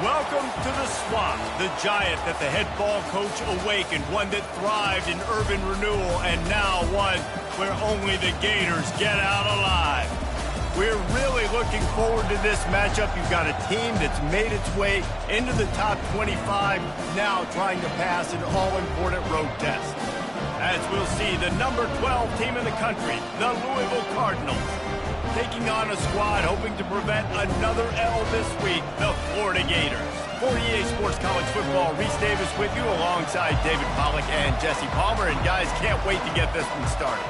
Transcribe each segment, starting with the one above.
Welcome to the Swamp, the giant that the head ball coach awakened, one that thrived in urban renewal, and now one where only the Gators get out alive. We're really looking forward to this matchup. You've got a team that's made its way into the top 25, now trying to pass an all-important road test. As we'll see, the number 12 team in the country, the Louisville Cardinals, taking on a squad hoping to prevent another L this week, the Florida Gators. For EA Sports College Football, Reese Davis with you alongside David Pollack and Jesse Palmer. And guys, can't wait to get this one started.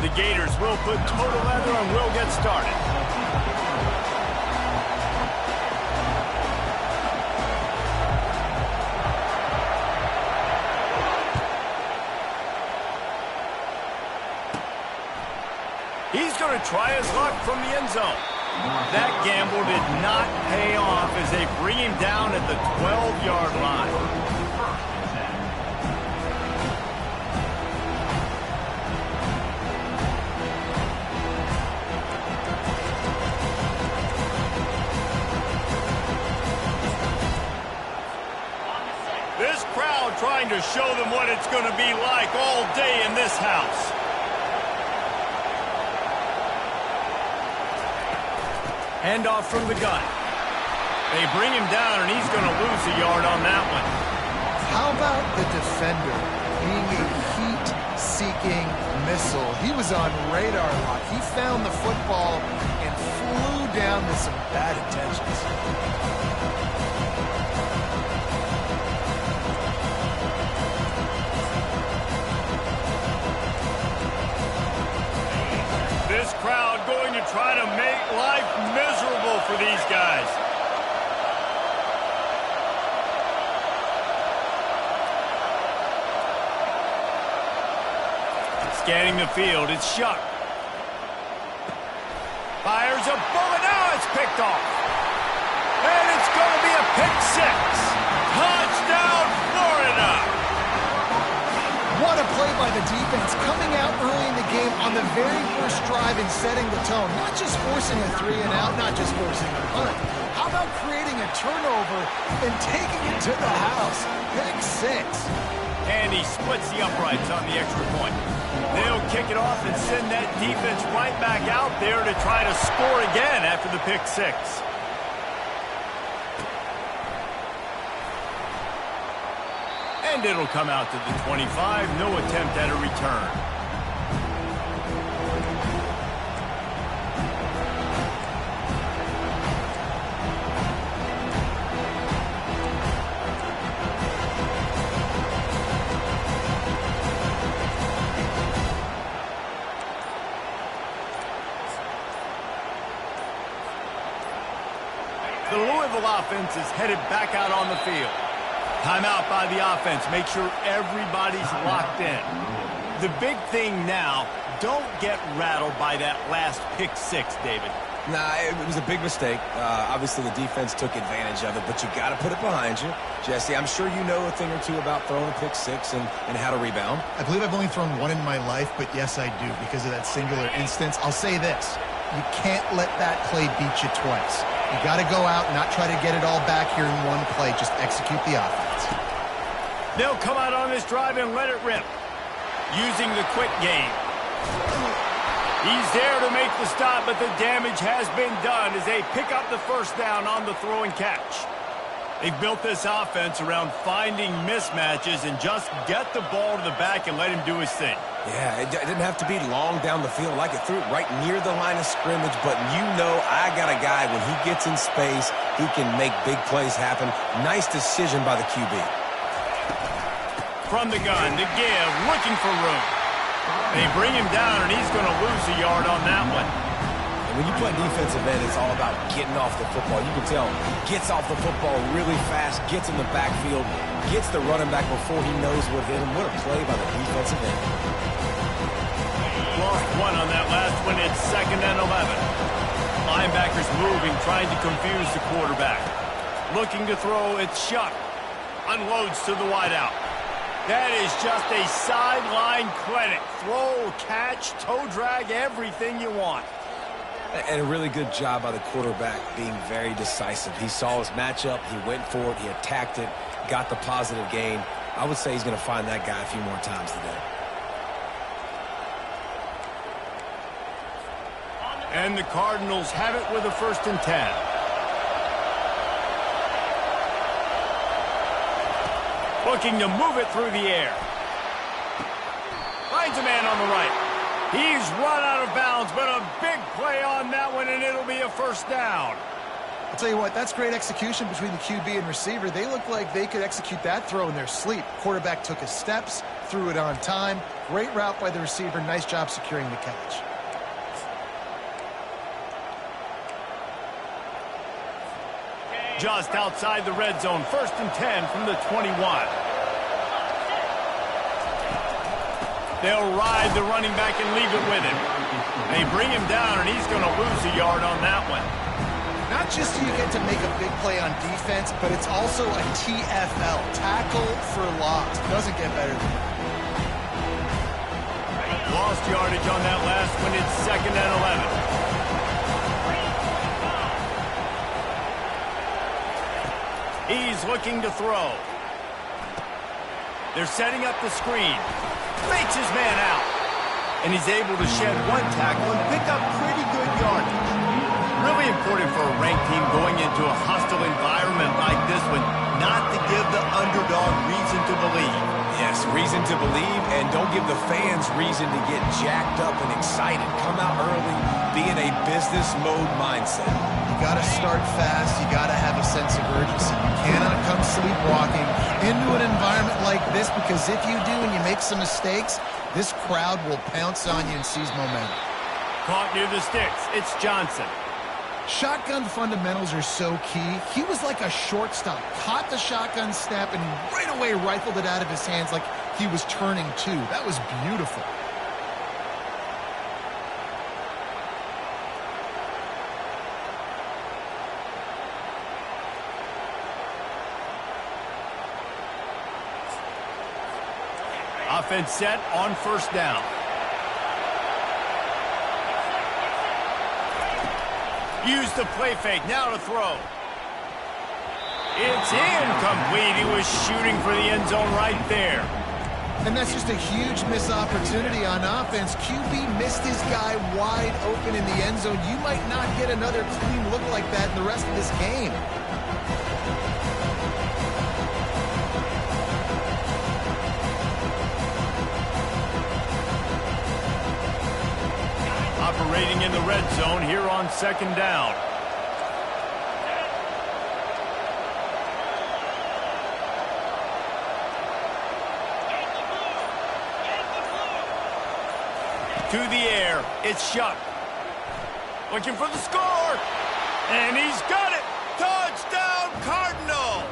The Gators will put total leather and will get started. He's going to try his luck from the end zone. That gamble did not pay off as they bring him down at the 12-yard line. This crowd trying to show them what it's going to be like all day in this house. Handoff from the gun. They bring him down, and he's going to lose a yard on that one. How about the defender being a heat-seeking missile? He was on radar lock. He found the football and flew down with some bad intentions. This crowd going to try to make life miserable for these guys. Scanning the field, it's Shuck. Fires a bullet, now it's picked off. And it's going to be a pick six. Touchdown, Florida! What a play by the defense, coming out early in the game on the very first drive and setting the tone. Not just forcing a 3-and-out, not just forcing a punt. How about creating a turnover and taking it to the house? Pick six. And he splits the uprights on the extra point. They'll kick it off and send that defense right back out there to try to score again after the pick six. And it'll come out to the 25. No attempt at a return. The Louisville offense is headed back out on the field. Timeout by the offense. Make sure everybody's locked in. The big thing now, don't get rattled by that last pick six, David. Nah, it was a big mistake. Obviously, the defense took advantage of it, but you got to put it behind you. Jesse, I'm sure you know a thing or two about throwing a pick six and how to rebound. I believe I've only thrown one in my life, but yes, I do because of that singular instance. I'll say this. You can't let that play beat you twice. You got to go out and not try to get it all back here in one play. Just execute the offense. They'll come out on this drive and let it rip. Using the quick game. He's there to make the stop, but the damage has been done as they pick up the first down on the throw and catch. They've built this offense around finding mismatches and just get the ball to the back and let him do his thing. Yeah, it didn't have to be long down the field. Like it threw it right near the line of scrimmage, but you know I got a guy, when he gets in space, he can make big plays happen. Nice decision by the QB. From the gun to give, looking for room. They bring him down, and he's going to lose a yard on that one. And when you play defensive end, it's all about getting off the football. You can tell, gets off the football really fast, gets in the backfield, gets the running back before he knows what hit him. What a play by the defensive end. Lost one on that last one. It's 2nd and 11. Linebackers moving, trying to confuse the quarterback. Looking to throw, it's Shuck. Unloads to the wideout. That is just a sideline clinic. Throw, catch, toe drag, everything you want. And a really good job by the quarterback being very decisive. He saw his matchup, he went for it, he attacked it, got the positive gain. I would say he's going to find that guy a few more times today. And the Cardinals have it with a 1st and 10. Looking to move it through the air. Finds a man on the right. He's run out of bounds, but a big play on that one, and it'll be a 1st down. I'll tell you what, that's great execution between the QB and receiver. They look like they could execute that throw in their sleep. Quarterback took his steps, threw it on time. Great route by the receiver. Nice job securing the catch. Just outside the red zone, 1st and 10 from the 21. They'll ride the running back and leave it with him. They bring him down, and he's going to lose a yard on that one. Not just do you get to make a big play on defense, but it's also a TFL, tackle for loss. Doesn't get better than that. Lost yardage on that last one. It's 2nd and 11. He's looking to throw. They're setting up the screen. Fakes his man out. And he's able to shed one tackle and pick up pretty good yardage. Really important for a ranked team going into a hostile environment like this one, not to give the underdog reason to believe. Yes, reason to believe, and don't give the fans reason to get jacked up and excited. Come out early, be in a business mode mindset. You got to start fast. You got to have a sense of urgency. You cannot come sleepwalking into an environment like this, because if you do and you make some mistakes, this crowd will pounce on you and seize momentum. Caught near the sticks. It's Johnson. Shotgun fundamentals are so key. He was like a shortstop. Caught the shotgun snap and right away rifled it out of his hands like he was turning two. That was beautiful. Offense set on 1st down. Use the play fake, now to throw. It's incomplete. He was shooting for the end zone right there. And that's just a huge missed opportunity on offense. QB missed his guy wide open in the end zone. You might not get another clean look like that in the rest of this game. Operating in the red zone here on 2nd down. To the air, it's Shuck. Looking for the score, and he's got it. Touchdown, Cardinals!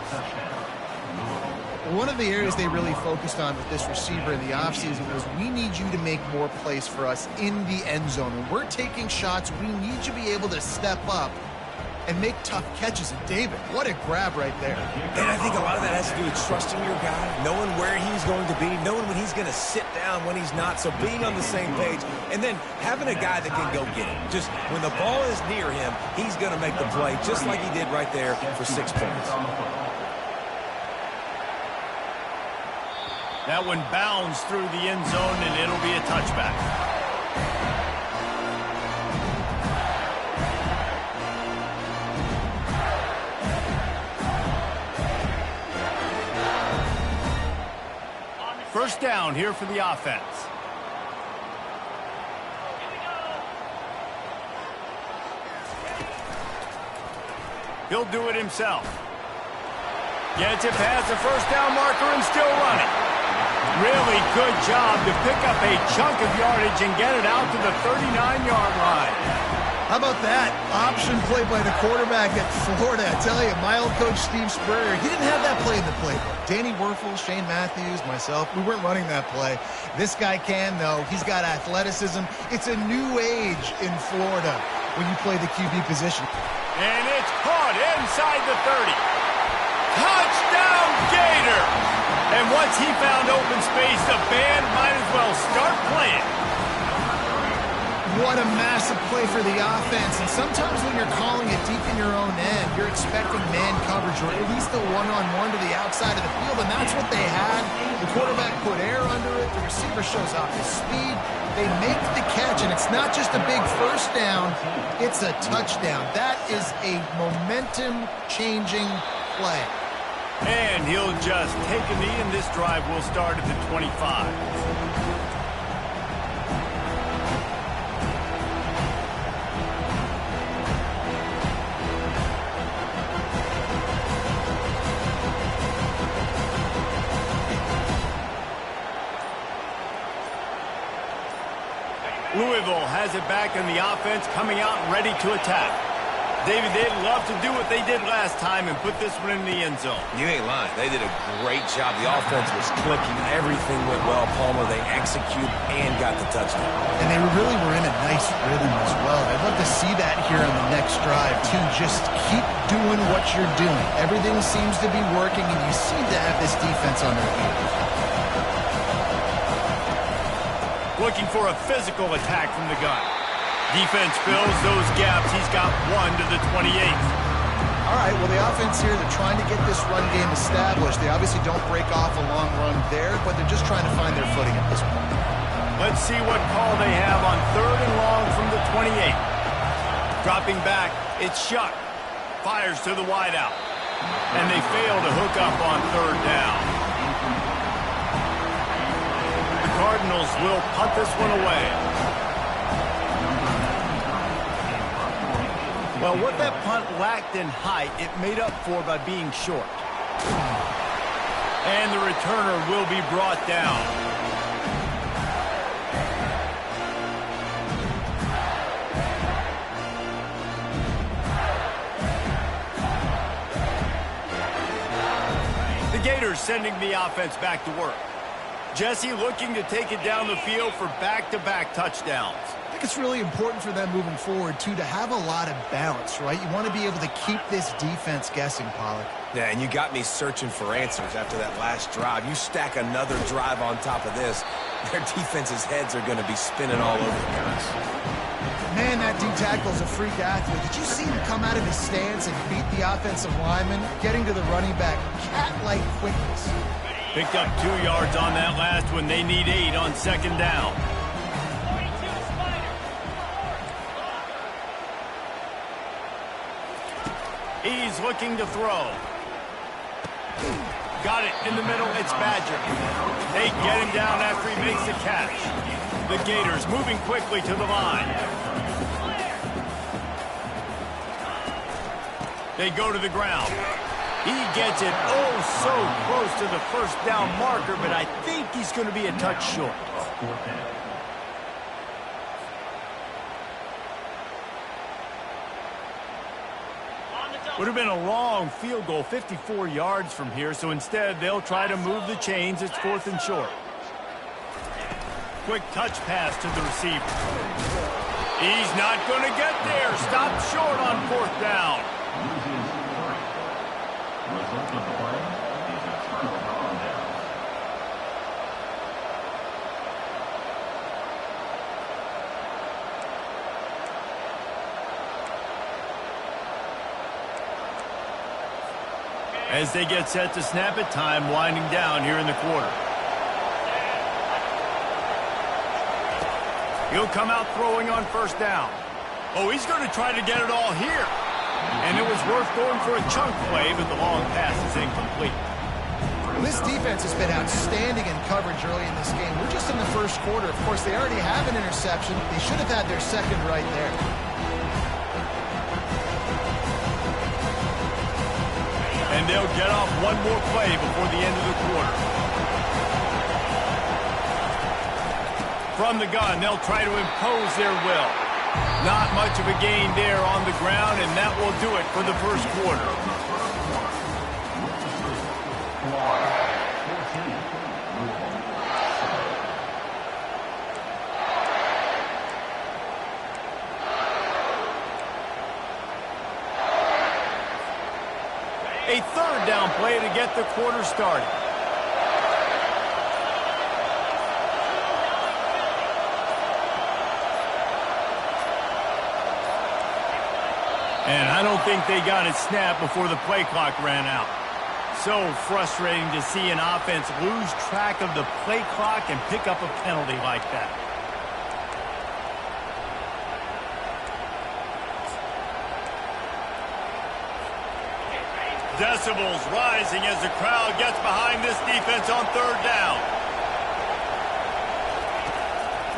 One of the areas they really focused on with this receiver in the offseason was, we need you to make more plays for us in the end zone. When we're taking shots, we need you to be able to step up and make tough catches. And David, what a grab right there. And I think a lot of that has to do with trusting your guy, knowing where he's going to be, knowing when he's going to sit down, when he's not, so being on the same page, and then having a guy that can go get it. Just when the ball is near him, he's going to make the play, just like he did right there for 6 points. That one bounds through the end zone, and it'll be a touchback. First down here for the offense. He'll do it himself. Gets it past the first down marker and still running. Really good job to pick up a chunk of yardage and get it out to the 39-yard line. How about that? Option play by the quarterback at Florida. I tell you, my old coach Steve Spurrier, he didn't have that play in the playbook. Danny Werfel, Shane Matthews, myself, we weren't running that play. This guy can, though. He's got athleticism. It's a new age in Florida. when you play the QB position. And it's caught inside the 30. Touchdown, Gator! And once he found open space, the band might as well start playing. What a massive play for the offense. And sometimes when you're calling it deep in your own end, you're expecting man coverage or at least a one-on-one to the outside of the field, and that's what they had. The quarterback put air under it. The receiver shows off his speed. They make the catch, and it's not just a big first down. It's a touchdown. That is a momentum-changing play. And he'll just take a knee, and this drive will start at the 25. Louisville has it back in the offense, coming out ready to attack. David, they'd love to do what they did last time and put this one in the end zone. You ain't lying. They did a great job. The offense was clicking. Everything went well. Palmer, they executed and got the touchdown. And they really were in a nice rhythm as well. I'd love to see that here on the next drive, too. Just keep doing what you're doing. Everything seems to be working, and you seem to have this defense on their heels. Looking for a physical attack from the gun. Defense fills those gaps. He's got one to the 28th. All right, well, the offense here, they're trying to get this run game established. They obviously don't break off a long run there, but they're just trying to find their footing at this point. Let's see what call they have on 3rd and long from the 28. Dropping back, it's Shuck. Fires to the wideout. And they fail to hook up on 3rd down. The Cardinals will punt this one away. Well, what that punt lacked in height, it made up for by being short. And the returner will be brought down. The Gators sending the offense back to work. Jesse looking to take it down the field for back-to-back touchdowns. I think it's really important for them moving forward, too, to have a lot of balance, right? You want to be able to keep this defense guessing, Pollard. Yeah, and you got me searching for answers after that last drive. You stack another drive on top of this, their defense's heads are going to be spinning all over the place. Man, that D-tackle's a freak athlete. Did you see him come out of his stance and beat the offensive lineman, getting to the running back? Cat-like quickness. Picked up 2 yards on that last one. They need 8 on 2nd down. He's looking to throw. Got it in the middle. It's Badger. They get him down after he makes the catch. The Gators moving quickly to the line. They go to the ground. He gets it so close to the first down marker, but I think he's going to be a touch short. Would have been a long field goal, 54 yards from here, so instead they'll try to move the chains. It's 4th and short. Quick touch pass to the receiver. He's not going to get there. Stopped short on 4th down. As they get set to snap it, time winding down here in the quarter. He'll come out throwing on 1st down. Oh, he's going to try to get it all here. And it was worth going for a chunk play, but the long pass is incomplete. This defense has been outstanding in coverage early in this game. We're just in the 1st quarter. Of course, they already have an interception. They should have had their 2nd right there. And they'll get off one more play before the end of the quarter. From the gun, they'll try to impose their will. Not much of a gain there on the ground, and that will do it for the 1st quarter. A third down play to get the quarter started. And I don't think they got it snapped before the play clock ran out. So frustrating to see an offense lose track of the play clock and pick up a penalty like that. Decibels rising as the crowd gets behind this defense on third down.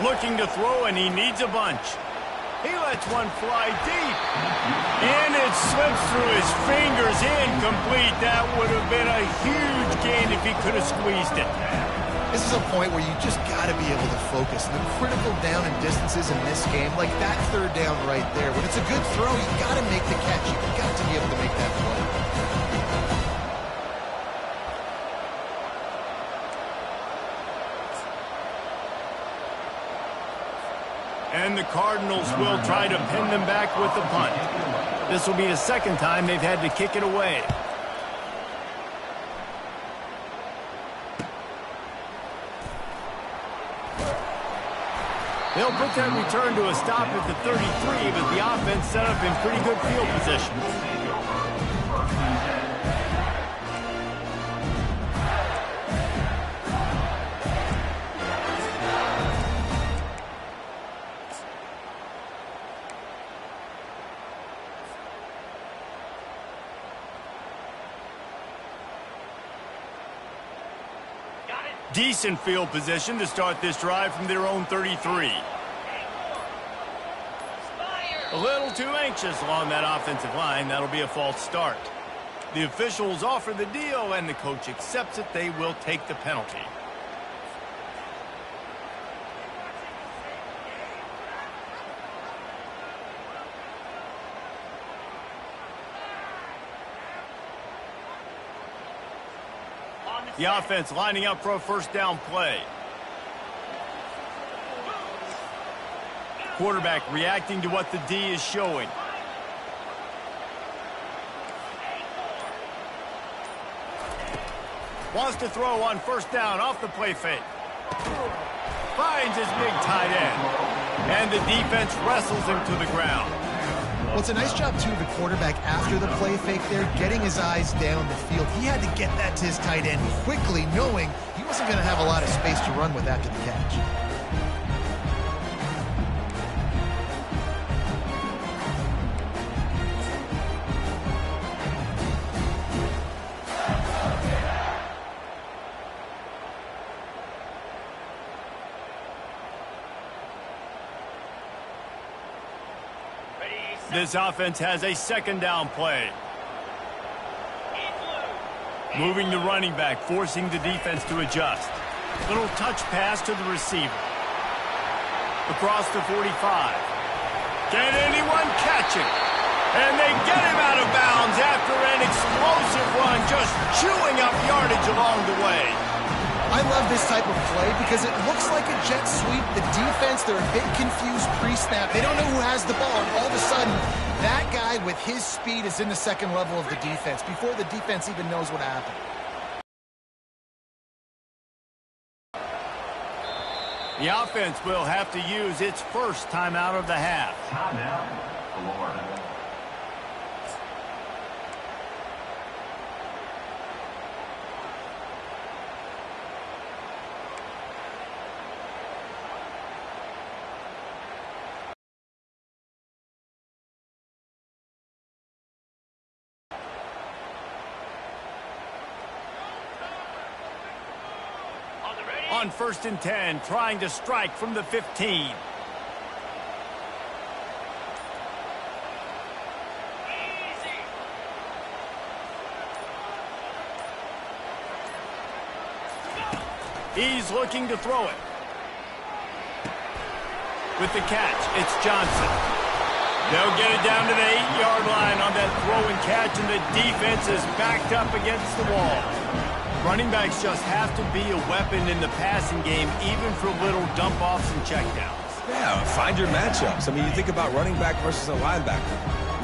Looking to throw, and he needs a bunch. He lets one fly deep. And it slips through his fingers, incomplete. That would have been a huge gain if he could have squeezed it. This is a point where you just got to be able to focus. The critical down and distances in this game, like that third down right there. When it's a good throw, you got to make the catch. You got to be able to make that play. And the Cardinals will try to pin them back with the punt. This will be the second time they've had to kick it away. They'll put that return to a stop at the 33, but the offense set up in pretty good field position. Decent field position to start this drive from their own 33. A little too anxious along that offensive line. That'll be a false start. The officials offer the deal, and the coach accepts it. They will take the penalty. The offense lining up for a first down play. Quarterback reacting to what the D is showing. Wants to throw on first down off the play fake. Finds his big tight end. And the defense wrestles him to the ground. Well, it's a nice job, too, of the quarterback after the play fake there, getting his eyes down the field. He had to get that to his tight end quickly, knowing he wasn't going to have a lot of space to run with after the catch. This offense has a second down play. Moving the running back, forcing the defense to adjust. Little touch pass to the receiver. Across the 45. Can anyone catch him? And they get him out of bounds after an explosive run, just chewing up yardage along the way. I love this type of play because it looks like a jet sweep. The defense, they're a bit confused pre-snap. They don't know who has the ball, and all of a sudden, that guy with his speed is in the second level of the defense before the defense even knows what happened. The offense will have to use its first timeout of the half. Timeout, Florida. On 1st and 10, trying to strike from the 15. He's looking to throw it. With the catch, it's Johnson. They'll get it down to the 8-yard line on that throw and catch, and the defense is backed up against the wall. Running backs just have to be a weapon in the passing game, even for little dump-offs and checkdowns. Yeah, find your matchups. I mean, you think about running back versus a linebacker.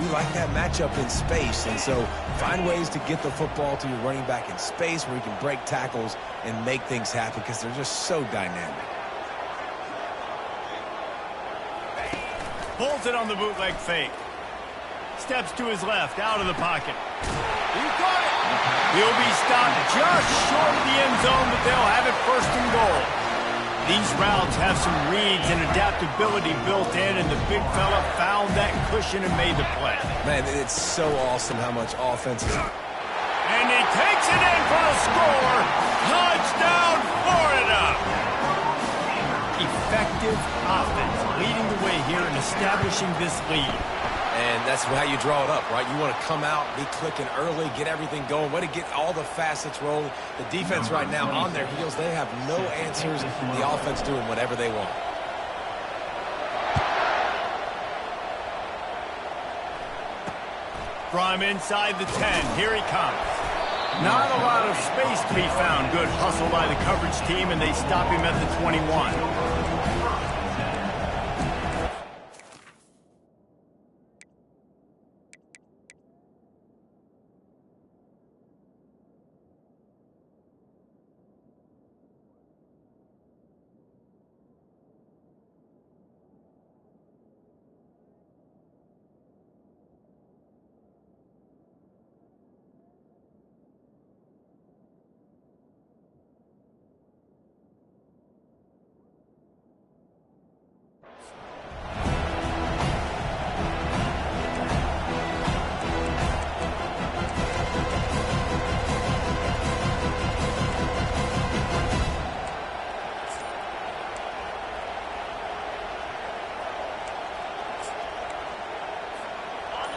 we like that matchup in space. And so find ways to get the football to your running back in space where you can break tackles and make things happen because they're just so dynamic. Pulls it on the bootleg fake. Steps to his left, out of the pocket. He got it. He'll be stopped just short of the end zone, but they'll have it first and goal. These routes have some reads and adaptability built in, and the big fella found that cushion and made the play. Man, it's so awesome how much offense is. And he takes it in for the score. Touchdown, Florida! Effective offense leading the way here and establishing this lead. And that's how you draw it up, right? You want to come out, be clicking early, get everything going, way to get all the facets rolling. The defense right now on their heels, they have no answers. The offense doing whatever they want. From inside the 10, here he comes. Not a lot of space to be found. Good hustle by the coverage team, and they stop him at the 21.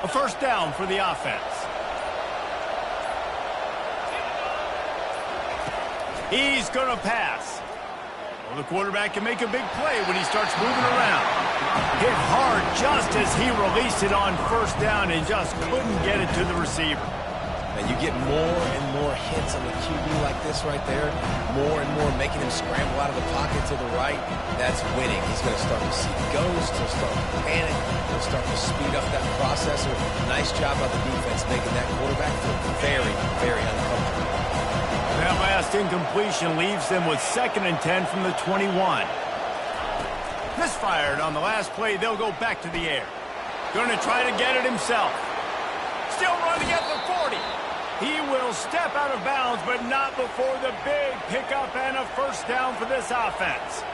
A first down for the offense. He's going to pass. Well, the quarterback can make a big play when he starts moving around. Hit hard just as he released it on first down and just couldn't get it to the receiver. And you get more and more hits on the QB like this right there. More and more making him scramble out of the pocket to the right. That's winning. He's going to start to see ghosts. He'll start to panic. He'll start to speed up that processor. Nice job by the defense making that quarterback feel very, very uncomfortable. That last incompletion leaves them with 2nd and 10 from the 21. Misfired on the last play. They'll go back to the air. Going to try to get it himself. Still running at the 40. He will step out of bounds, but not before the big pickup and a first down for this offense.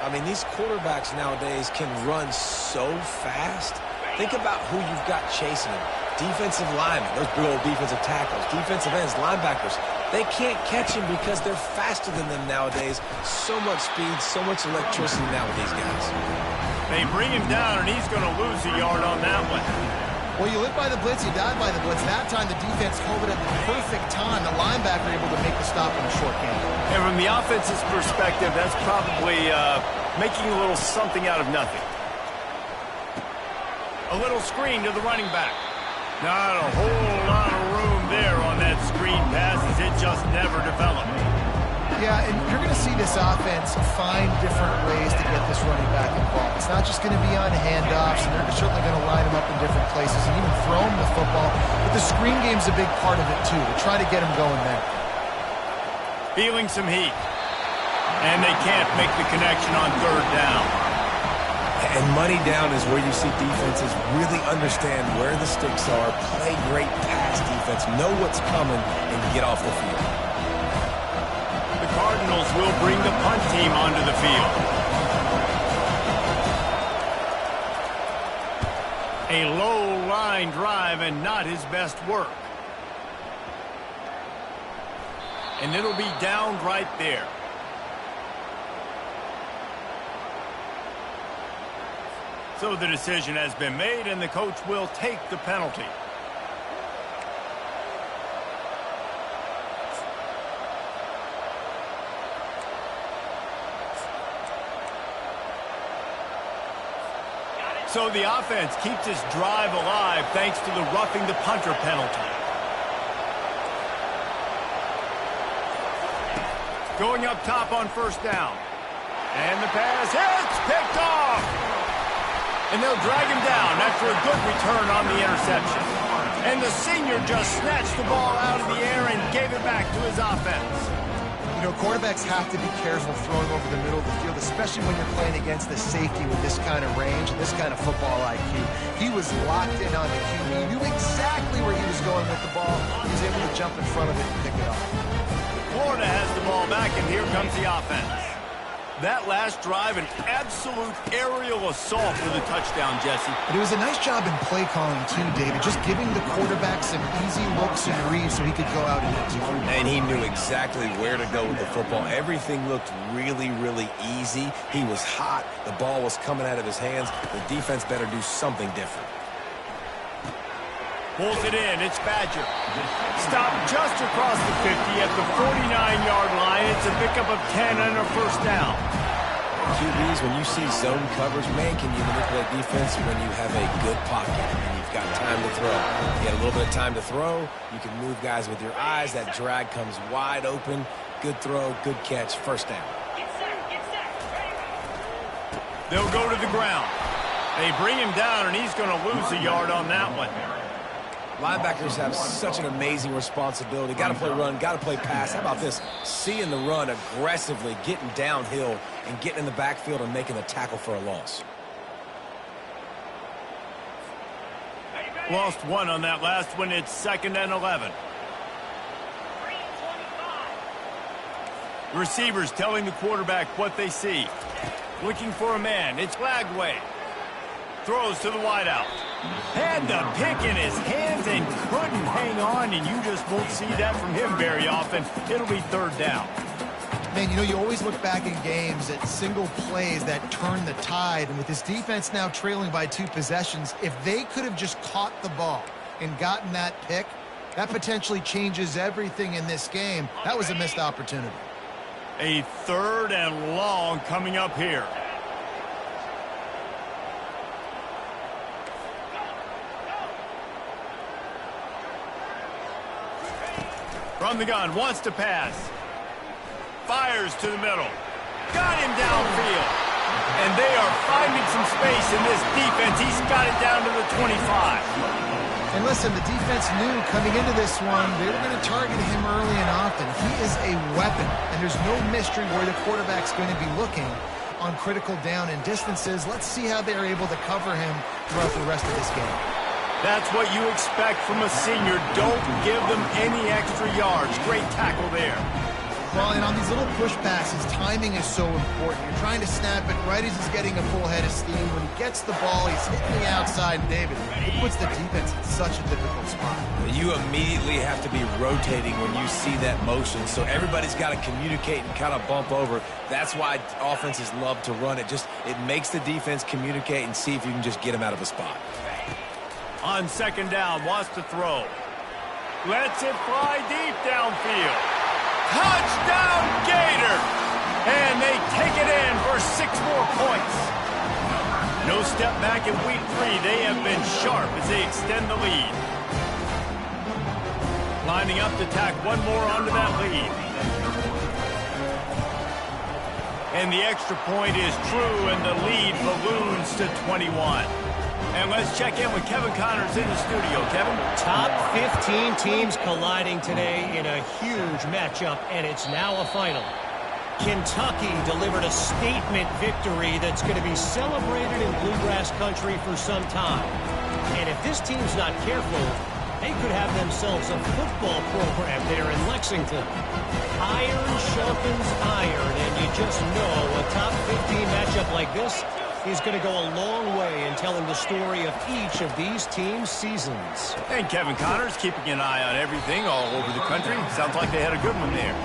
I mean, these quarterbacks nowadays can run so fast. Think about who you've got chasing them. Defensive linemen, those big old defensive tackles, defensive ends, linebackers. They can't catch him because they're faster than them nowadays. So much speed, so much electricity now with these guys. They bring him down, and he's going to lose a yard on that one. Well, you live by the blitz, you die by the blitz. That time, the defense called it at the perfect time. The linebacker able to make the stop in a short game. And from the offense's perspective, that's probably making a little something out of nothing. A little screen to the running back. Not a whole lot of room there on that screen pass as it just never developed. Yeah, and you're going to see this offense find different ways to get this running back involved. It's not just going to be on handoffs, and they're certainly going to line him up in different places and even throw him the football. But the screen game's a big part of it, too, to try to get him going there. Feeling some heat. And they can't make the connection on 3rd down. And money down is where you see defenses really understand where the sticks are, play great pass defense, know what's coming, and get off the field. The Cardinals will bring the punt team onto the field. A low line drive and not his best work. And it'll be down right there. So the decision has been made, and the coach will take the penalty. So the offense keeps its drive alive thanks to the roughing the punter penalty. Going up top on first down. And the pass, it's picked off. And they'll drag him down after a good return on the interception. And the senior just snatched the ball out of the air and gave it back to his offense. You know, quarterbacks have to be careful throwing over the middle of the field, especially when you're playing against the safety with this kind of range and this kind of football IQ. He was locked in on the QB. He knew exactly where he was going with the ball. He was able to jump in front of it and pick it up. Florida has the ball back, and here comes the offense. That last drive, an absolute aerial assault for the touchdown, Jesse. But it was a nice job in play calling, too, David. Just giving the quarterback some easy looks and reads so he could go out and execute. And he knew exactly where to go with the football. Everything looked really, really easy. He was hot. The ball was coming out of his hands. The defense better do something different. Pulls it in. It's Badger. Stopped just across the 50 at the 49-yard line. It's a pickup of 10 and a first down. QBs, when you see zone coverage, man, can you manipulate defense when you have a good pocket and you've got time to throw? You get a little bit of time to throw. You can move guys with your eyes. That drag comes wide open. Good throw, good catch, first down. They'll go to the ground. They bring him down, and he's going to lose a yard on that one. Linebackers have such an amazing responsibility. Got to play run, got to play pass. How about this? Seeing the run aggressively, getting downhill, and getting in the backfield and making a tackle for a loss. Lost one on that last one. It's 2nd and 11. Receivers telling the quarterback what they see. Looking for a man. It's Lagway. Throws to the wideout. Had the pick in his hands and couldn't hang on, and you just won't see that from him very often. It'll be 3rd down. Man, you know, you always look back in games at single plays that turn the tide, and with this defense now trailing by 2 possessions, if they could have just caught the ball and gotten that pick, that potentially changes everything in this game. That was a missed opportunity. A 3rd and long coming up here. From the gun, wants to pass. Fires to the middle. Got him downfield. And they are finding some space in this defense. He's got it down to the 25. And listen, the defense knew coming into this one, they were going to target him early and often. He is a weapon, and there's no mystery where the quarterback's going to be looking on critical down and distances. Let's see how they're able to cover him throughout the rest of this game. That's what you expect from a senior. Don't give them any extra yards. Great tackle there. Well, and on these little push passes, timing is so important. You're trying to snap it right as he's getting a full head of steam. When he gets the ball, he's hitting the outside. David, it puts the defense in such a difficult spot. You immediately have to be rotating when you see that motion, so everybody's got to communicate and kind of bump over. That's why offenses love to run it. It makes the defense communicate and see if you can just get him out of a spot. On 2nd down, wants to throw. Lets it fly deep downfield. Touchdown, Gator! And they take it in for 6 more points. No step back in week 3. They have been sharp as they extend the lead. Lining up to tack one more onto that lead. And the extra point is true, and the lead balloons to 21. And let's check in with Kevin Connors in the studio. Kevin? Top 15 teams colliding today in a huge matchup, and it's now a final. Kentucky delivered a statement victory that's going to be celebrated in Bluegrass country for some time. And if this team's not careful, they could have themselves a football program there in Lexington. Iron sharpens iron, and you just know a top 15 matchup like this is going to go a long way in telling the story of each of these teams' seasons. And Kevin Connors keeping an eye on everything all over the country. Sounds like they had a good one there.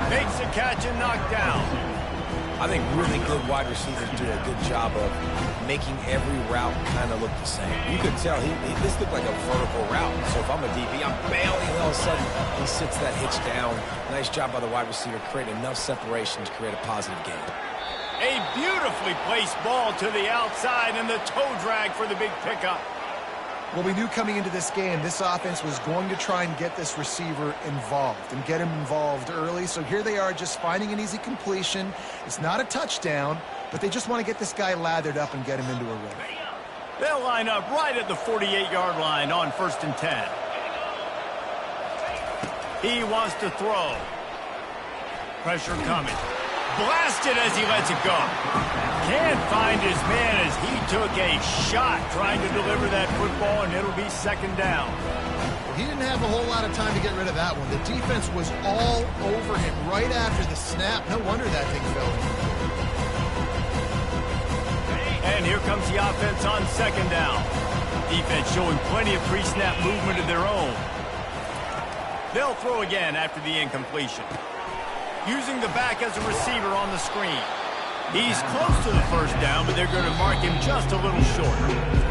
Makes the catch and knocked down. I think really good wide receivers do a good job of making every route kind of look the same. You could tell this looked like a vertical route. So if I'm a DB, I'm bailing, and all of a sudden he sits that hitch down. Nice job by the wide receiver, creating enough separation to create a positive gain. A beautifully placed ball to the outside, and the toe drag for the big pickup. Well, we knew coming into this game, this offense was going to try and get this receiver involved and get him involved early. So here they are just finding an easy completion. It's not a touchdown, but they just want to get this guy lathered up and get him into a rhythm. They'll line up right at the 48-yard line on 1st and 10. He wants to throw. Pressure coming. Blasted as he lets it go. Can't find his man as he took a shot trying to deliver that football, and it'll be 2nd down. He didn't have a whole lot of time to get rid of that one. The defense was all over him right after the snap. No wonder that thing fell. And here comes the offense on 2nd down. Defense showing plenty of pre-snap movement of their own. They'll throw again after the incompletion. Using the back as a receiver on the screen. He's close to the 1st down, but they're going to mark him just a little short.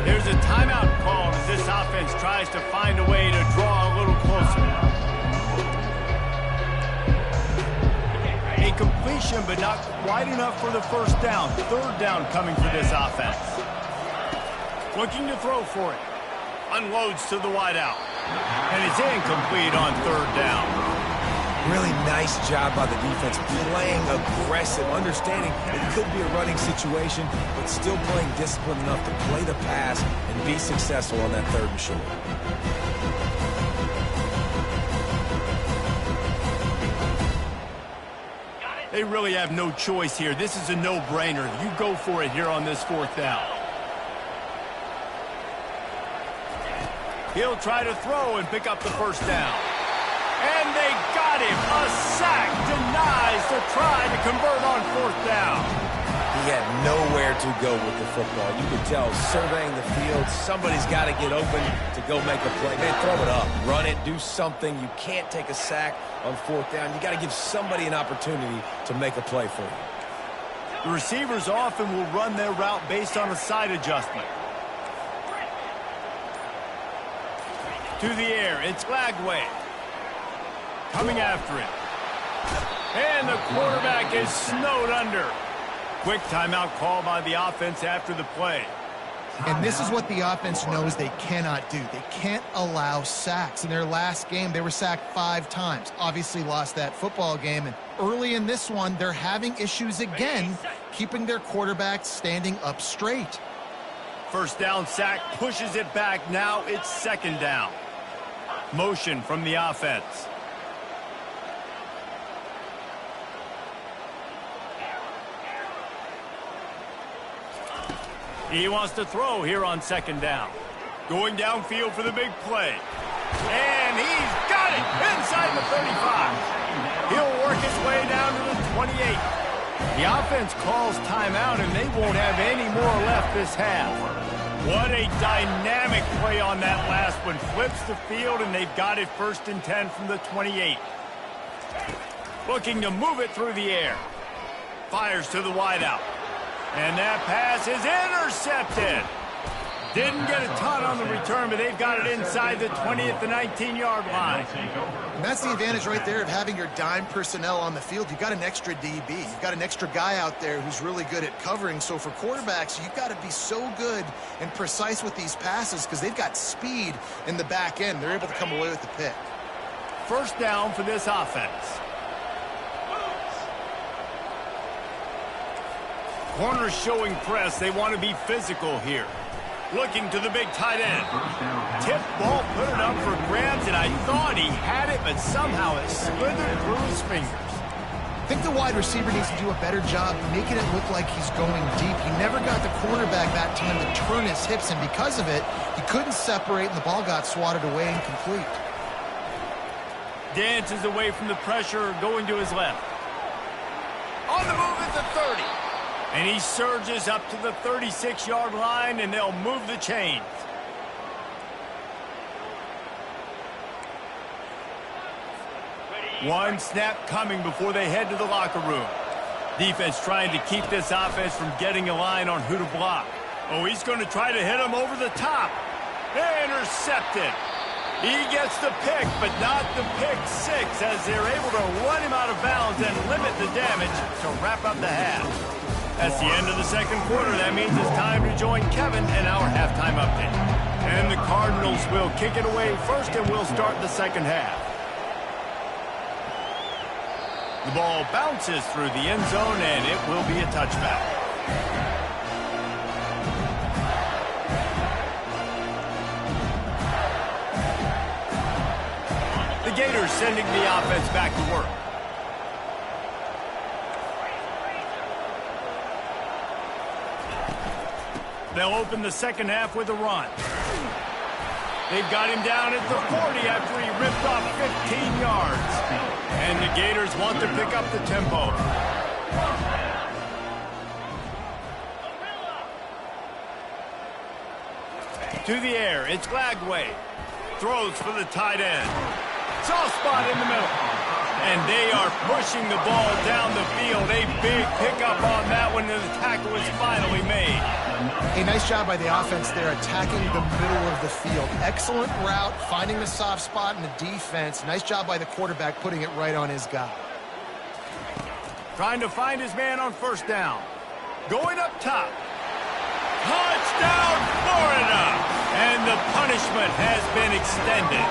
There's a timeout called as this offense tries to find a way to draw a little closer. A completion, but not quite enough for the 1st down. 3rd down coming for this offense. Looking to throw for it. Unloads to the wideout. And it's incomplete on 3rd down. Really nice job by the defense, playing aggressive, understanding it could be a running situation, but still playing disciplined enough to play the pass and be successful on that 3rd and short. They really have no choice here. This is a no-brainer. You go for it here on this 4th down. He'll try to throw and pick up the 1st down. And they got him. A sack denies the try to convert on 4th down. He had nowhere to go with the football. You could tell, surveying the field, somebody's got to get open to go make a play. Man, throw it up, run it, do something. You can't take a sack on 4th down. You got to give somebody an opportunity to make a play for you. The receivers often will run their route based on a side adjustment. To the air, it's Lagway. Coming after it. And the quarterback is snowed under. Quick timeout call by the offense after the play. And this is what the offense knows they cannot do. They can't allow sacks. In their last game, they were sacked 5 times. Obviously lost that football game. And early in this one, they're having issues again, keeping their quarterback standing up straight. 1st down sack, pushes it back. Now it's 2nd down. Motion from the offense. He wants to throw here on 2nd down. Going downfield for the big play. And he's got it inside the 35. He'll work his way down to the 28. The offense calls timeout, and they won't have any more left this half. What a dynamic play on that last one. Flips the field, and they've got it 1st and 10 from the 28. Looking to move it through the air. Fires to the wideout. And that pass is intercepted. Didn't get a ton on the return, but they've got it inside the 20 at the 19-yard line. And that's the advantage right there of having your dime personnel on the field. You've got an extra DB. You've got an extra guy out there who's really good at covering. So for quarterbacks, you've got to be so good and precise with these passes because they've got speed in the back end. They're able to come away with the pick. 1st down for this offense. Corners showing press. They want to be physical here. Looking to the big tight end. Tip ball, put it up for grabs, and I thought he had it, but somehow it slithered through his fingers. I think the wide receiver needs to do a better job making it look like he's going deep. He never got the cornerback that time to turn his hips, and because of it, he couldn't separate, and the ball got swatted away incomplete. Dances away from the pressure, going to his left. On the move at the 30. And he surges up to the 36-yard line, and they'll move the chains. One snap coming before they head to the locker room. Defense trying to keep this offense from getting a line on who to block. Oh, he's going to try to hit him over the top. Intercepted. He gets the pick, but not the pick 6, as they're able to run him out of bounds and limit the damage to wrap up the half. That's the end of the 2nd quarter. That means it's time to join Kevin in our halftime update. And the Cardinals will kick it away first, and we'll start the 2nd half. The ball bounces through the end zone, and it will be a touchback. Gators sending the offense back to work. They'll open the second half with a run. They've got him down at the 40 after he ripped off 15 yards. And the Gators want to pick up the tempo. To the air, it's Glagway. Throws for the tight end. Soft spot in the middle. And they are pushing the ball down the field. A big pickup on that one, and the tackle is finally made. A nice job by the offense there, attacking the middle of the field. Excellent route, finding the soft spot in the defense. Nice job by the quarterback, putting it right on his guy. Trying to find his man on first down. Going up top. Touchdown, Florida! And the punishment has been extended.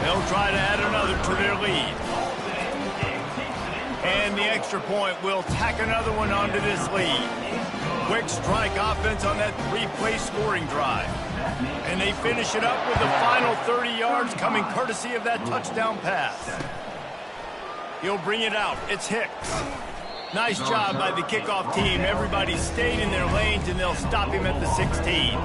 They'll try to add another to their lead. And the extra point will tack another one onto this lead. Quick strike offense on that three-play scoring drive. And they finish it up with the final 30 yards coming courtesy of that touchdown pass. He'll bring it out. It's Hicks. Nice job by the kickoff team. Everybody stayed in their lanes, and they'll stop him at the 16.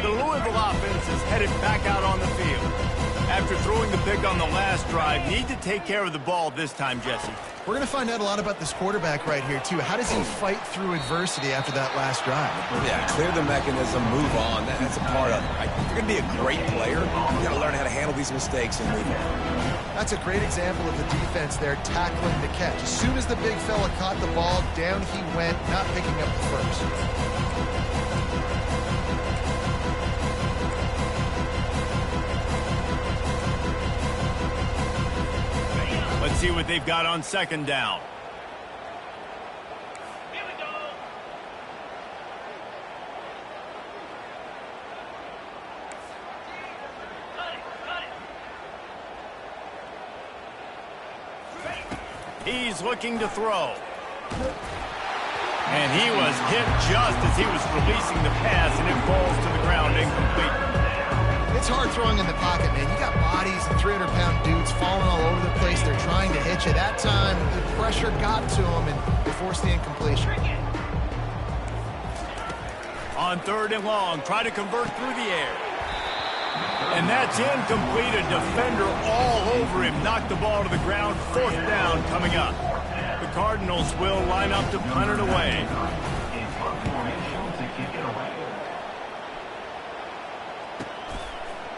The Louisville offense is headed back out on the field. After throwing the pick on the last drive, need to take care of the ball this time, Jesse. We're going to find out a lot about this quarterback right here, too. How does he fight through adversity after that last drive? Yeah, clear the mechanism, move on. That's a part of it. Right? If you're going to be a great player, you got to learn how to handle these mistakes and move on. That's a great example of the defense there tackling the catch. As soon as the big fella caught the ball, down he went, not picking up the first. Let's see what they've got on second down. Here we go. Cut it. He's looking to throw. And he was hit just as he was releasing the pass, and it falls to the ground incomplete. It's hard throwing in the pocket, man. You got bodies and 300-pound dudes falling all over the place. They're trying to hit you. That time, the pressure got to them, and they forced the incompletion. On third and long, try to convert through the air. And that's incomplete. A defender all over him. Knocked the ball to the ground. Fourth down coming up. The Cardinals will line up to punt it away.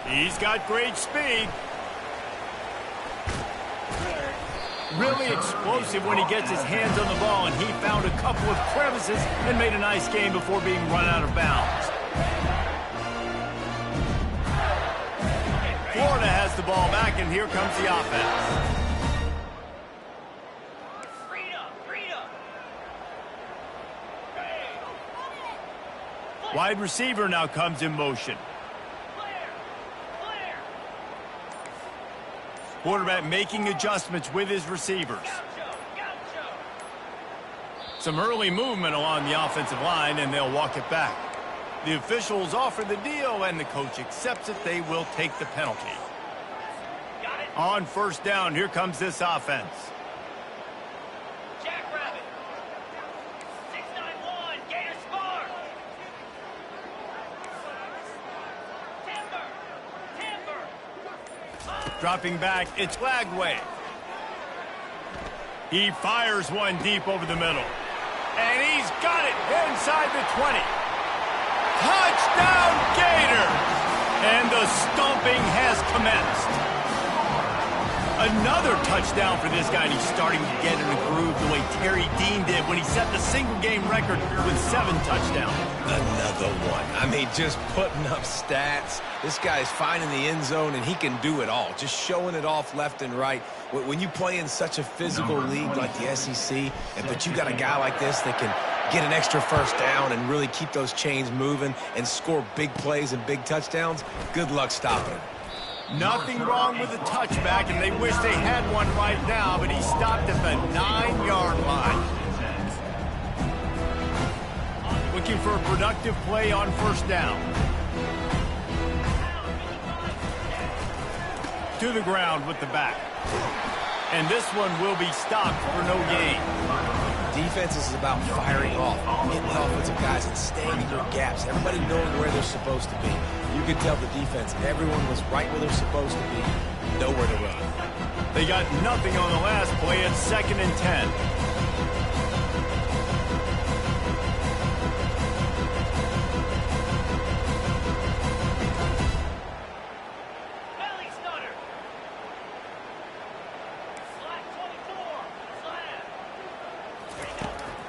He's got great speed. Really explosive when he gets his hands on the ball, and he found a couple of crevices and made a nice game before being run out of bounds. Florida has the ball back, and here comes the offense. Wide receiver now comes in motion. Quarterback making adjustments with his receivers. Some early movement along the offensive line, and they'll walk it back. The officials offer the deal, and the coach accepts it. They will take the penalty. On first down, here comes this offense. Dropping back, it's Glagway. He fires one deep over the middle. And he's got it inside the 20. Touchdown, Gators! And the stomping has commenced. Another touchdown for this guy, and he's starting to get in a groove the way Terry Dean did when he set the single-game record with 7 touchdowns. Another one. I mean, just putting up stats. This guy's finding the end zone, and he can do it all. Just showing it off left and right. When you play in such a physical league like the SEC, but you got a guy like this that can get an extra first down and really keep those chains moving and score big plays and big touchdowns, good luck stopping him. Nothing wrong with the touchback, and they wish they had one right now, but he stopped at the 9-yard line. looking for a productive play on first down. To the ground with the back. And this one will be stopped for no gain. Defense is about firing off, getting the offensive guys and staying in your gaps. Everybody knowing where they're supposed to be. You could tell the defense, everyone was right where they're supposed to be, nowhere to run. They got nothing on the last play. It's 2nd and 10. Belly stutter. Slide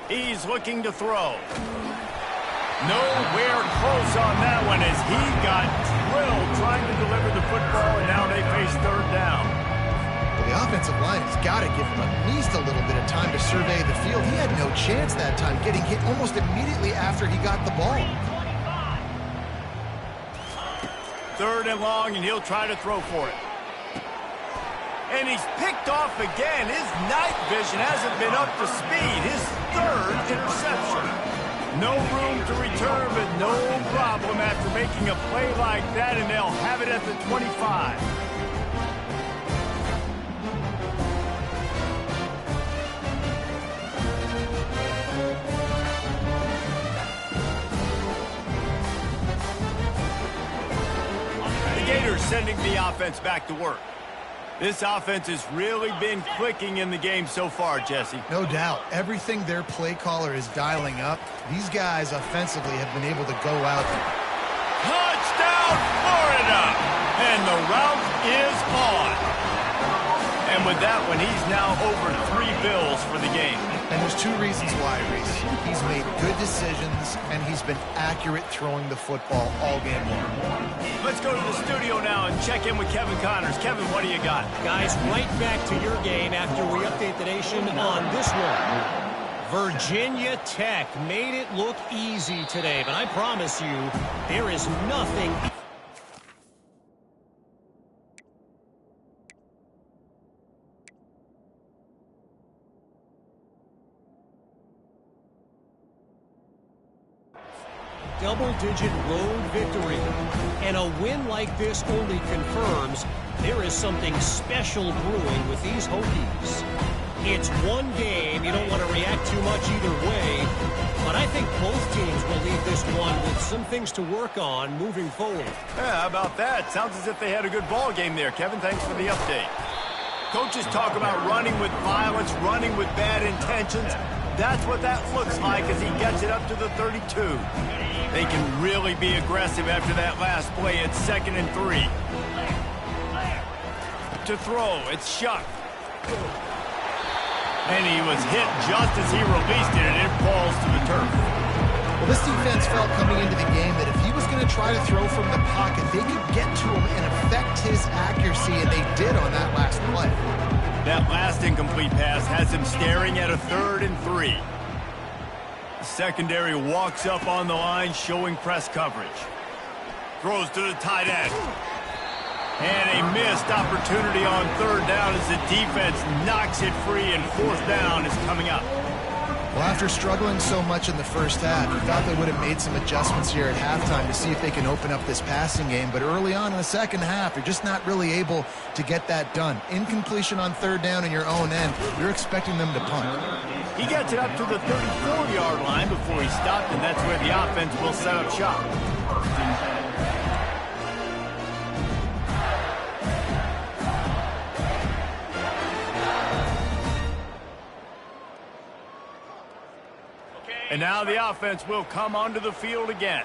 24. He's looking to throw. Nowhere close on that one as he got drilled trying to deliver the football, and now they face 3rd down. Well, the offensive line has got to give him at least a little bit of time to survey the field. He had no chance that time, getting hit almost immediately after he got the ball. 3rd and long, and he'll try to throw for it. And he's picked off again. His night vision hasn't been up to speed. His 3rd interception. No room to return, but no problem after making a play like that, and they'll have it at the 25. The Gators sending the offense back to work. This offense has really been clicking in the game so far, Jesse. No doubt. Everything their play caller is dialing up, these guys offensively have been able to go out. Touchdown, Florida! And the route is on. And with that one, he's now over 3 bills for the game. And there's 2 reasons why, Reese. He's made good decisions, and he's been accurate throwing the football all game long. Let's go to the studio now and check in with Kevin Connors. Kevin, what do you got? Guys, right back to your game after we update the nation on this one. Virginia Tech made it look easy today, but I promise you, there is nothing... double-digit road victory. And a win like this only confirms there is something special brewing with these Hokies. It's one game. You don't want to react too much either way. But I think both teams will leave this one with some things to work on moving forward. Yeah, how about that? Sounds as if they had a good ball game there. Kevin, thanks for the update. Coaches talk about running with violence, running with bad intentions. That's what that looks like as he gets it up to the 32. They can really be aggressive after that last play. It's 2nd and 3. To throw, it's Shuck. And he was hit just as he released it, and it falls to the turf. Well, this defense felt coming into the game that if he was going to try to throw from the pocket, they could get to him and affect his accuracy, and they did on that last play. That last incomplete pass has him staring at a 3rd and 3. The secondary walks up on the line, showing press coverage. Throws to the tight end. And a missed opportunity on 3rd down as the defense knocks it free, and 4th down is coming up. Well, after struggling so much in the first half, you thought they would have made some adjustments here at halftime to see if they can open up this passing game. But early on in the second half, they're just not really able to get that done. Incompletion on 3rd down in your own end, you're expecting them to punt. He gets it up to the 34-yard line before he stopped, and that's where the offense will set up shop. And now the offense will come onto the field again.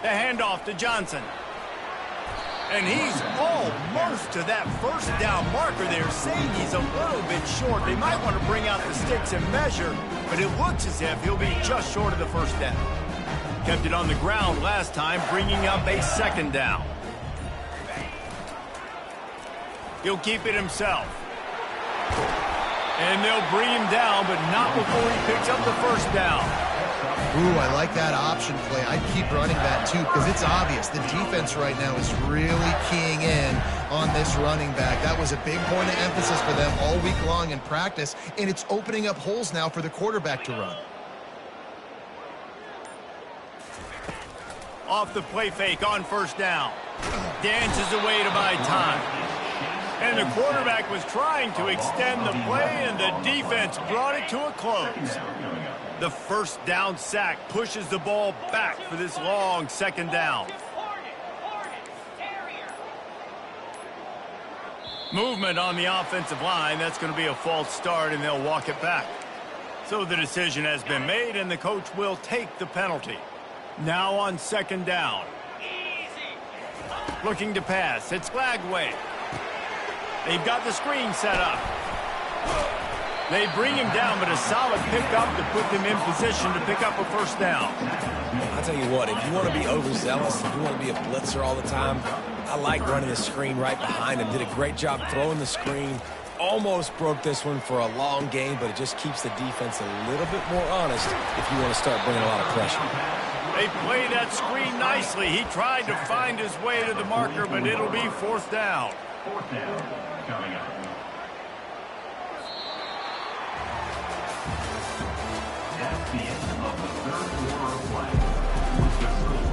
The handoff to Johnson. And he's almost to that 1st down marker there, saying he's a little bit short. They might want to bring out the sticks and measure, but it looks as if he'll be just short of the 1st down. Kept it on the ground last time, bringing up a 2nd down. He'll keep it himself. And they'll bring him down, but not before he picks up the 1st down. Ooh, I like that option play. I'd keep running that too because it's obvious the defense right now is really keying in on this running back. That was a big point of emphasis for them all week long in practice, and it's opening up holes now for the quarterback to run. Off the play fake on first down. Dances away to buy time. And the quarterback was trying to extend the play, and the defense brought it to a close. The first down sack pushes the ball back for this long second down. Movement on the offensive line. That's going to be a false start, and they'll walk it back. So the decision has been made, and the coach will take the penalty. Now on second down. Looking to pass. It's Glagway. They've got the screen set up. They bring him down, but a solid pickup to put them in position to pick up a first down. I'll tell you what, if you want to be overzealous, if you want to be a blitzer all the time, I like running the screen right behind him. Did a great job throwing the screen. Almost broke this one for a long game, but it just keeps the defense a little bit more honest if you want to start bringing a lot of pressure. They played that screen nicely. He tried to find his way to the marker, but it'll be fourth down. Fourth down coming up. That's the end of the third quarter of play. With the score,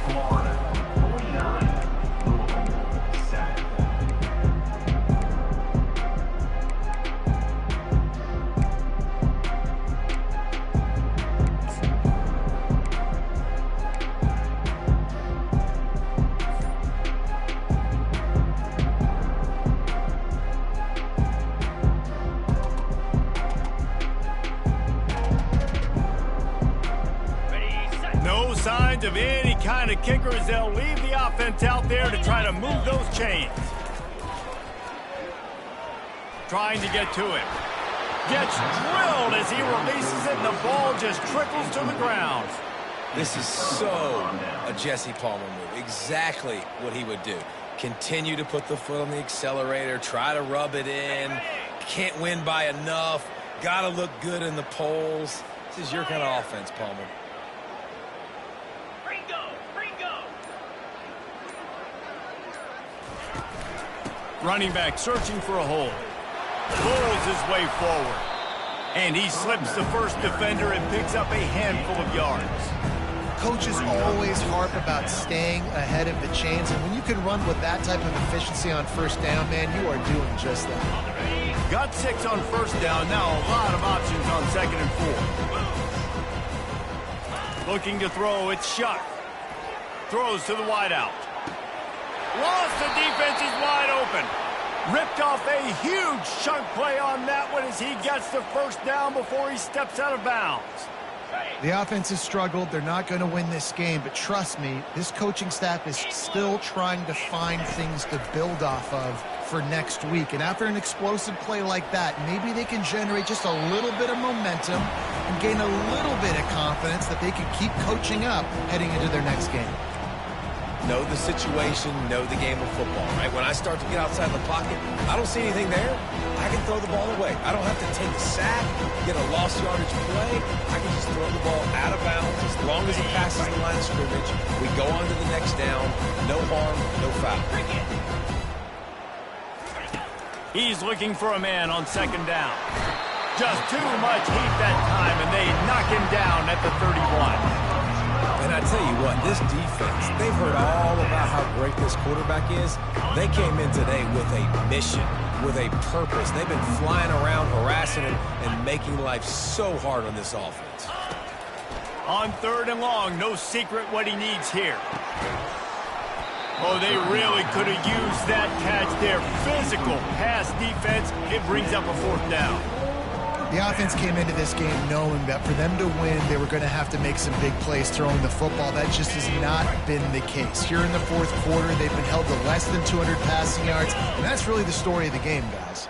Florida 49, Louisville 7. Signs of any kind of kickers. They'll leave the offense out there to try to move those chains. Trying to get to it. Gets drilled as he releases it, and the ball just trickles to the ground. This is so a Jesse Palmer move. Exactly what he would do. Continue to put the foot on the accelerator, try to rub it in. Can't win by enough. Got to look good in the polls. This is your kind of offense, Palmer. Running back searching for a hole. Pulls his way forward. And he slips the first defender and picks up a handful of yards. Coaches always harp about staying ahead of the chains, and when you can run with that type of efficiency on first down, man, you are doing just that. Got 6 on first down. Now a lot of options on second and 4. Looking to throw. It's Shuck. Throws to the wideout. Lost, the defense is wide open. Ripped off a huge chunk play on that one as he gets the first down before he steps out of bounds. The offense has struggled. They're not going to win this game, but trust me, this coaching staff is still trying to find things to build off of for next week. And after an explosive play like that, maybe they can generate just a little bit of momentum and gain a little bit of confidence that they can keep coaching up heading into their next game. Know the situation, know the game of football, right? When I start to get outside the pocket, I don't see anything there, I can throw the ball away. I don't have to take a sack, get a lost yardage play. I can just throw the ball out of bounds as long as it passes the line of scrimmage. We go on to the next down. No harm, no foul. He's looking for a man on second down. Just too much heat that time, and they knock him down at the 31. And I tell you what, this defense, they've heard all about how great this quarterback is. They came in today with a mission, with a purpose. They've been flying around, harassing him, and making life so hard on this offense. On third and long, no secret what he needs here. Oh, they really could have used that catch there. Physical pass defense, it brings up a fourth down. The offense came into this game knowing that for them to win, they were going to have to make some big plays throwing the football. That just has not been the case. Here in the fourth quarter, they've been held to less than 200 passing yards, and that's really the story of the game, guys.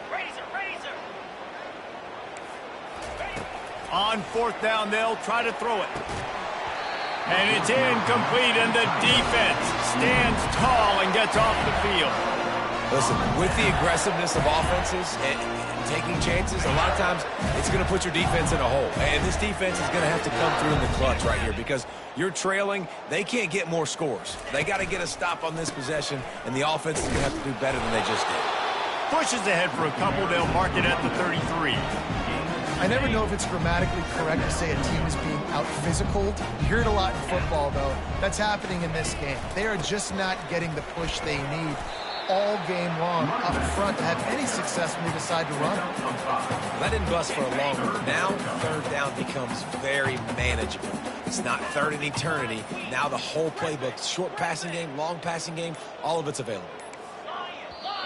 On fourth down, they'll try to throw it. And it's incomplete, and the defense stands tall and gets off the field. Listen, with the aggressiveness of offenses and taking chances, a lot of times it's going to put your defense in a hole. And this defense is going to have to come through in the clutch right here because you're trailing. They can't get more scores. They got to get a stop on this possession, and the offense is going to have to do better than they just did. Pushes ahead for a couple. They'll mark it at the 33. I never know if it's grammatically correct to say a team is being out-physicaled. You hear it a lot in football, though. That's happening in this game. They are just not getting the push they need all game long up front to have any success when they decide to run. That didn't bust for a long one. Now, third down becomes very manageable. It's not third in eternity. Now the whole playbook, short passing game, long passing game, all of it's available.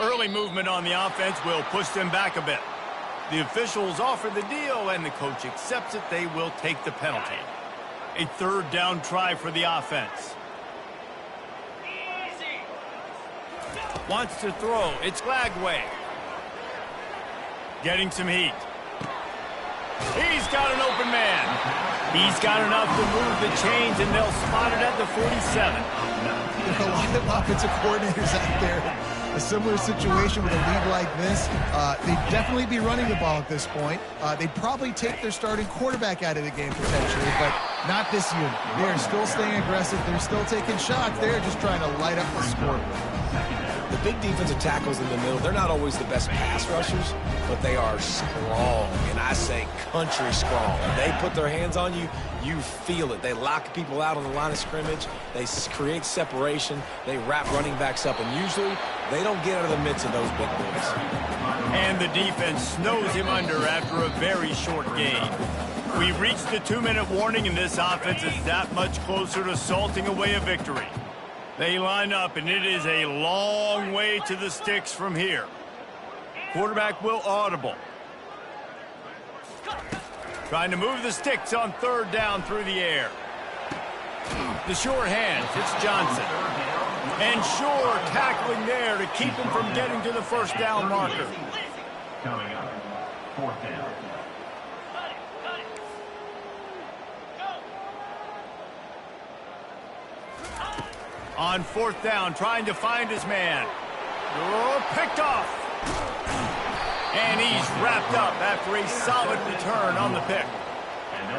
Early movement on the offense will push them back a bit. The officials offer the deal, and the coach accepts it. They will take the penalty. A third down try for the offense. Wants to throw. It's Lagway. Getting some heat. He's got an open man. He's got enough to move the chains, and they'll spot it at the 47. There's a lot of offensive coordinators out there. A similar situation with a league like this. They'd definitely be running the ball at this point. They'd probably take their starting quarterback out of the game potentially, but not this unit. They're still staying aggressive. They're still taking shots. They're just trying to light up the scoreboard. The big defensive tackles in the middle, they're not always the best pass rushers, but they are strong, and I say country strong. When they put their hands on you, you feel it. They lock people out on the line of scrimmage. They create separation. They wrap running backs up, and usually they don't get out of the midst of those big boys. And the defense snows him under after a very short gain. We've reached the 2-minute warning, and this offense is that much closer to salting away a victory. They line up, and it is a long way to the sticks from here. Quarterback will audible. Trying to move the sticks on third down through the air. The short hands, it's Johnson. And Shore tackling there to keep him from getting to the first down marker. Coming up, fourth down. On fourth down, trying to find his man. Oh, picked off. And he's wrapped up after a solid return on the pick.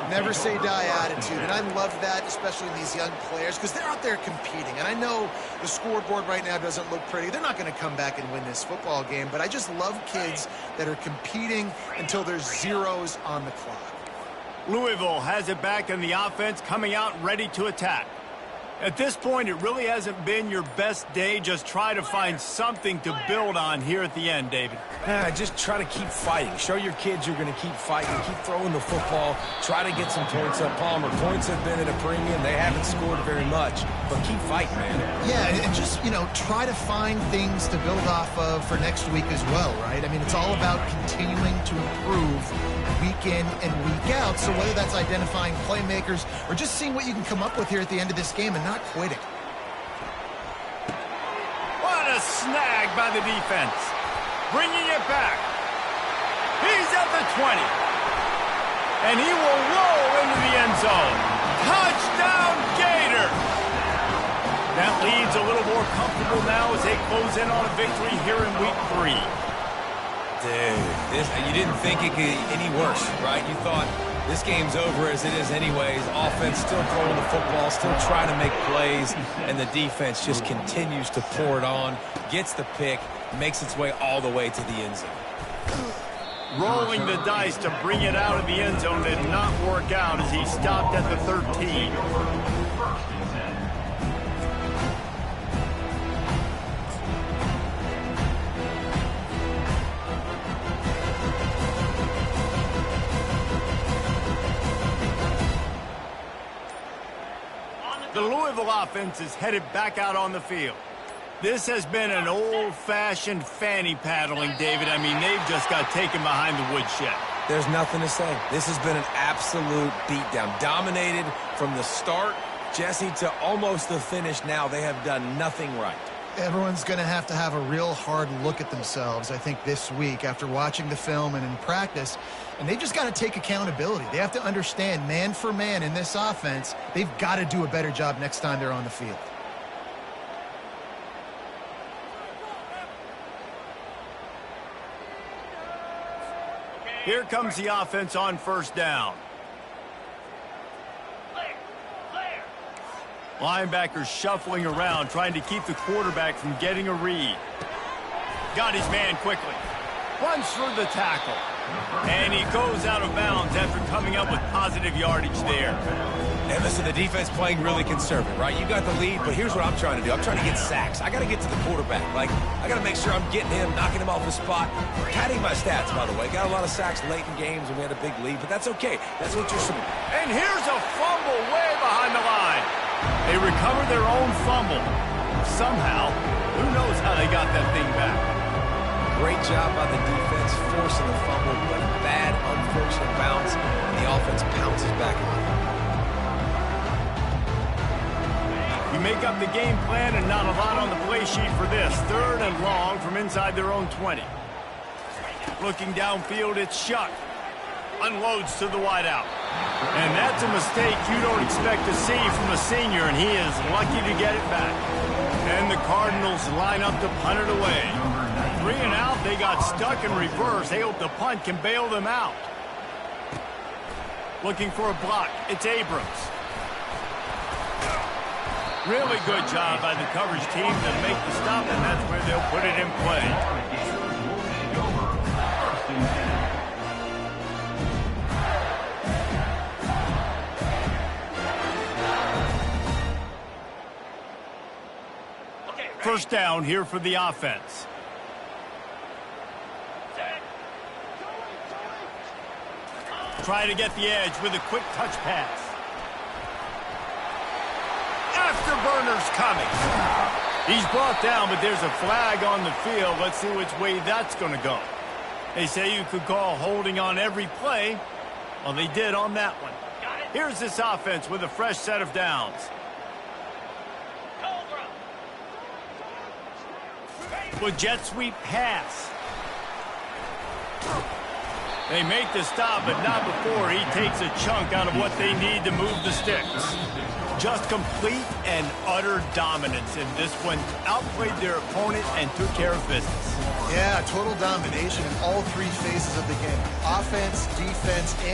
Never say die attitude, and I love that, especially in these young players, because they're out there competing. And I know the scoreboard right now doesn't look pretty. They're not going to come back and win this football game, but I just love kids that are competing until there's zeros on the clock. Louisville has it back, and the offense coming out ready to attack. At this point, it really hasn't been your best day. Just try to find something to build on here at the end, David. Just try to keep fighting. Show your kids you're going to keep fighting. Keep throwing the football. Try to get some points up. Palmer, points have been at a premium. They haven't scored very much, but keep fighting, man. Yeah, and just, try to find things to build off of for next week as well, right? I mean, it's all about continuing to improve week in and week out. So whether that's identifying playmakers or just seeing what you can come up with here at the end of this game and not quitting. What a snag by the defense. Bringing it back. He's at the 20. And he will roll into the end zone. Touchdown, Gator. That leads a little more comfortable now as they close in on a victory here in week 3. Dude, you didn't think it could get any worse, right? You thought this game's over as it is anyways. Offense still throwing the football, still trying to make plays, and the defense just continues to pour it on, gets the pick, makes its way all the way to the end zone. Rolling the dice to bring it out of the end zone did not work out as he stopped at the 13. The Louisville offense is headed back out on the field. This has been an old-fashioned fanny paddling, David. I mean, they've just got taken behind the woodshed. There's nothing to say. This has been an absolute beatdown. Dominated from the start, Jesse, to almost the finish now. They have done nothing right. Everyone's going to have a real hard look at themselves, I think, this week after watching the film and in practice. And they've just got to take accountability. They have to understand, man for man in this offense, they've got to do a better job next time they're on the field. Here comes the offense on first down. Linebackers shuffling around, trying to keep the quarterback from getting a read. Got his man quickly. Runs through the tackle. And he goes out of bounds after coming up with positive yardage there. And listen, the defense playing really conservative, right? You got the lead, but here's what I'm trying to do. I'm trying to get sacks. I got to get to the quarterback. Like, I got to make sure I'm getting him, knocking him off the spot. Padding my stats, by the way. Got a lot of sacks late in games, and we had a big lead, but that's okay. That's what you're supposed to do. And here's a fumble way behind the line. They recover their own fumble. Somehow, who knows how they got that thing back. Great job by the defense, forcing the fumble, but bad, unfortunate bounce, and the offense pounces back on it. We make up the game plan and not a lot on the play sheet for this. 3rd and long from inside their own 20. Looking downfield, it's Shuck. Unloads to the wideout. And that's a mistake you don't expect to see from a senior, and he is lucky to get it back. And the Cardinals line up to punt it away. 3 and out, they got stuck in reverse. They hope the punt can bail them out. Looking for a block. It's Abrams. Really good job by the coverage team to make the stop, and that's where they'll put it in play. First down here for the offense. Try to get the edge with a quick touch pass. Afterburner's coming. He's brought down, but there's a flag on the field. Let's see which way that's going to go. They say you could call holding on every play. Well, they did on that one. Here's this offense with a fresh set of downs. With jet sweep pass. They make the stop, but not before he takes a chunk out of what they need to move the sticks. Just complete and utter dominance in this one. Outplayed their opponent and took care of business. Yeah, total domination in all 3 phases of the game. Offense, defense, and